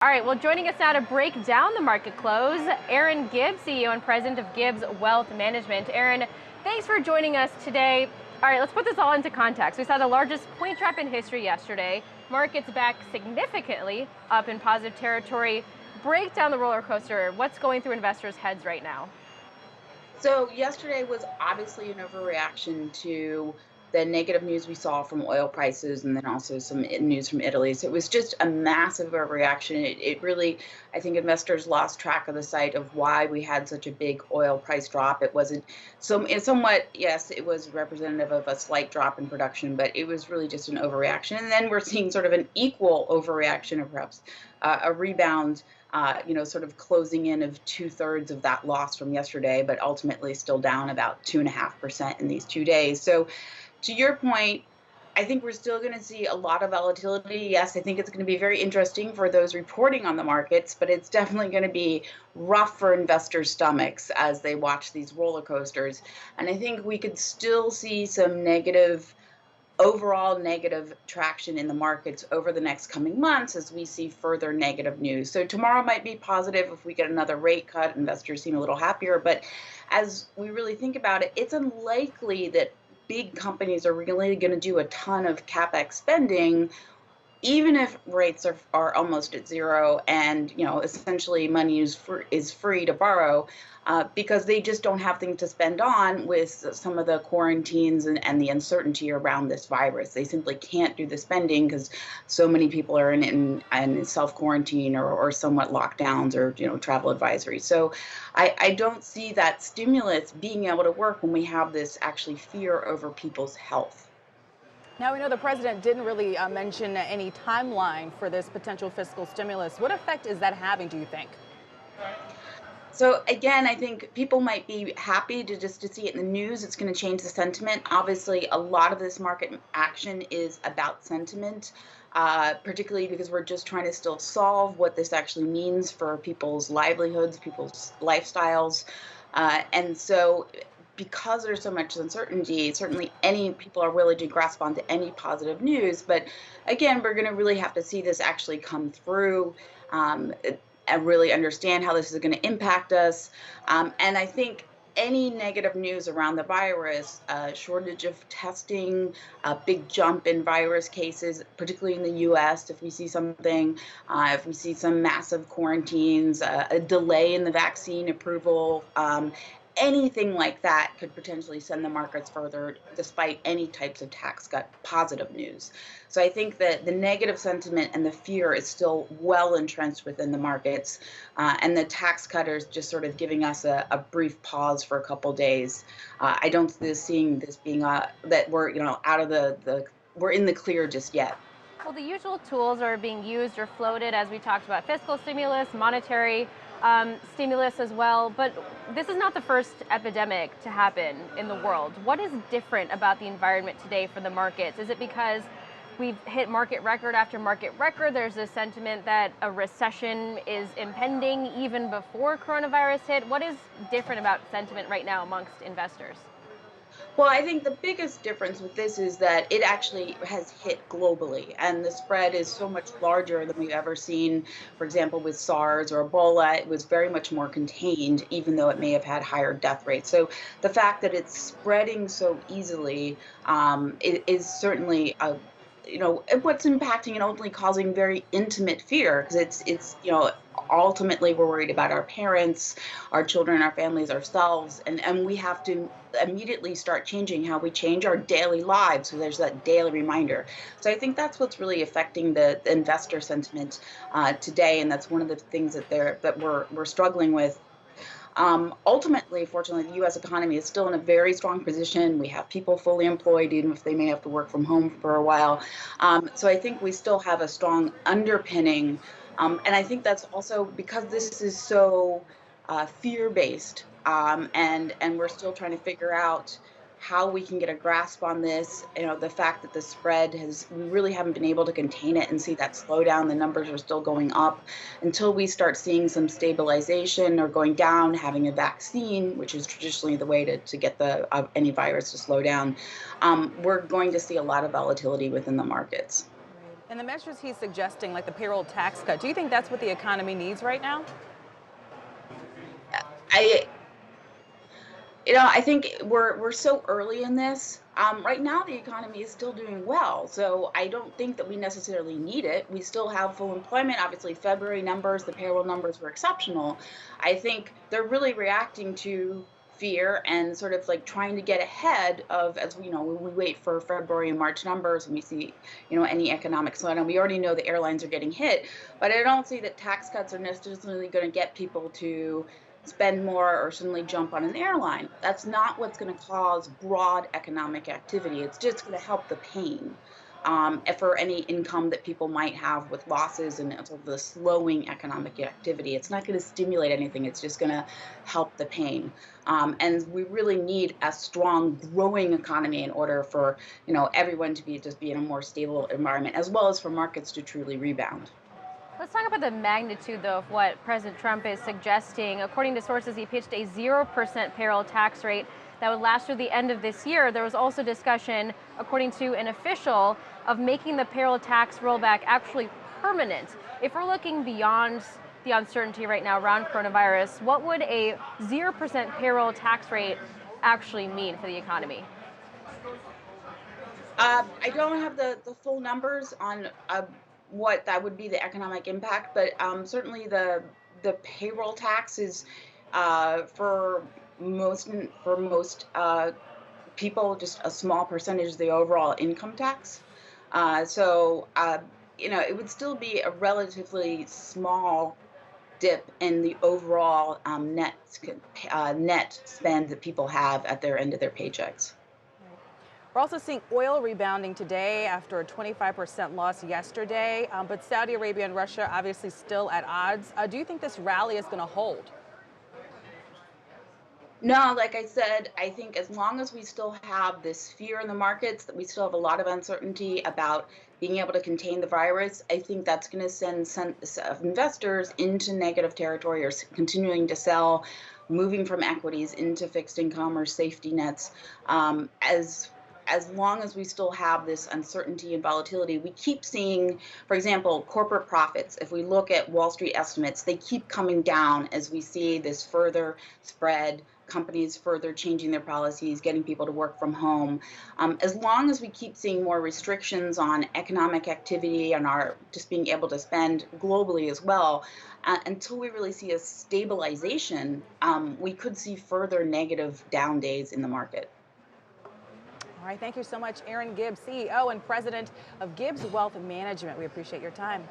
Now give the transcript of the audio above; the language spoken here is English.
All right, well, joining us now to break down the market close, Erin Gibbs, CEO and President of Gibbs Wealth Management. Erin, thanks for joining us today. All right, let's put this all into context. We saw the largest point drop in history yesterday. Markets back significantly up in positive territory. Break down the roller coaster. What's going through investors' heads right now? So yesterday was obviously an overreaction to the negative news we saw from oil prices and then also some news from Italy. So it was just a massive overreaction. It really, I think investors lost track of the sight of why we had such a big oil price drop. It wasn't it's somewhat, yes, it was representative of a slight drop in production, but it was really just an overreaction. And then we're seeing sort of an equal overreaction or perhaps a rebound sort of closing in of 2/3 of that loss from yesterday, but ultimately still down about 2.5% in these 2 days. So, to your point, I think we're still going to see a lot of volatility. Yes, I think it's going to be very interesting for those reporting on the markets, but it's definitely going to be rough for investors' stomachs as they watch these roller coasters. And I think we could still see some overall negative traction in the markets over the next coming months as we see further negative news. So tomorrow might be positive if we get another rate cut. Investors seem a little happier, but as we really think about it, it's unlikely that big companies are really going to do a ton of capex spending even if rates are almost at zero and essentially money is free to borrow, because they just don't have things to spend on with some of the quarantines and the uncertainty around this virus. They simply can't do the spending because so many people are in self quarantine or somewhat lockdowns or travel advisory. So I don't see that stimulus being able to work when we have this actually fear over people's health. Now, we know the president didn't really mention any timeline for this potential fiscal stimulus. What effect is that having, do you think? So again, I think people might be happy to see it in the news. It's going to change the sentiment. Obviously, a lot of this market action is about sentiment, particularly because we're just trying to still solve what this actually means for people's livelihoods, people's lifestyles. And so because there's so much uncertainty, certainly any people are willing to grasp onto any positive news. But again, we're going to really have to see this actually come through. And really understand how this is going to impact us. And I think any negative news around the virus, shortage of testing, a big jump in virus cases, particularly in the US, if we see something, if we see some massive quarantines, a delay in the vaccine approval, anything like that could potentially send the markets further despite any types of tax cut positive news. So I think that the negative sentiment and the fear is still well entrenched within the markets, and the tax cutters just sort of giving us a brief pause for a couple days. I don't see this being that we're out of we're in the clear just yet. Well, the usual tools are being used or floated, as we talked about, fiscal stimulus, monetary stimulus as well. But this is not the first epidemic to happen in the world. What is different about the environment today for the markets? Is it because we've hit market record after market record? There's a sentiment that a recession is impending even before coronavirus hit. What is different about sentiment right now amongst investors? Well, I think the biggest difference with this is that it actually has hit globally, and the spread is so much larger than we've ever seen. For example, with SARS or Ebola, it was very much more contained, even though it may have had higher death rates. So the fact that it's spreading so easily it is certainly what's impacting and ultimately causing very intimate fear, because it's ultimately we're worried about our parents, our children, our families, ourselves, and we have to immediately start changing how we change our daily lives. So there's that daily reminder. So I think that's what's really affecting the investor sentiment today, and that's one of the things that we're struggling with. Ultimately, fortunately, the U.S. economy is still in a very strong position. We have people fully employed, even if they may have to work from home for a while. So I think we still have a strong underpinning. And I think that's also because this is so fear-based, and we're still trying to figure out how we can get a grasp on this. The fact that the spread we really haven't been able to contain it and see that slow down. The numbers are still going up until we start seeing some stabilization or going down, having a vaccine, which is traditionally the way to get any virus to slow down. We're going to see a lot of volatility within the markets. And the measures he's suggesting, like the payroll tax cut, do you think that's what the economy needs right now? I I think we're so early in this. Right now, the economy is still doing well, so I don't think that we necessarily need it. We still have full employment. Obviously, February numbers, the payroll numbers were exceptional. I think they're really reacting to fear and sort of like trying to get ahead of, as we when we wait for February and March numbers and we see any economic slowdown. We already know the airlines are getting hit, but I don't see that tax cuts are necessarily going to get people to spend more or suddenly jump on an airline. That's not what's going to cause broad economic activity. It's just going to help the pain for any income that people might have with losses and sort of the slowing economic activity. It's not going to stimulate anything. It's just going to help the pain. And we really need a strong, growing economy in order for everyone to be in a more stable environment, as well as for markets to truly rebound. Let's talk about the magnitude, though, of what President Trump is suggesting. According to sources, he pitched a 0% payroll tax rate that would last through the end of this year. There was also discussion, according to an official, of making the payroll tax rollback actually permanent. If we're looking beyond the uncertainty right now around coronavirus, what would a 0% payroll tax rate actually mean for the economy? I don't have the full numbers on what that would be the economic impact, but certainly the payroll tax is for most people just a small percentage of the overall income tax. So it would still be a relatively small dip in the overall net spend that people have at their end of their paychecks. We're also seeing oil rebounding today after a 25% loss yesterday, but Saudi Arabia and Russia obviously still at odds. Do you think this rally is going to hold? No, like I said, I think as long as we still have this fear in the markets, that we still have a lot of uncertainty about being able to contain the virus, I think that's going to send investors into negative territory or continuing to sell, moving from equities into fixed income or safety nets. As long as we still have this uncertainty and volatility, we keep seeing, for example, corporate profits. If we look at Wall Street estimates, they keep coming down as we see this further spread, companies further changing their policies, getting people to work from home. As long as we keep seeing more restrictions on economic activity and our just being able to spend globally as well, until we really see a stabilization, we could see further negative down days in the market. All right, thank you so much, Erin Gibbs, CEO and president of Gibbs Wealth Management. We appreciate your time.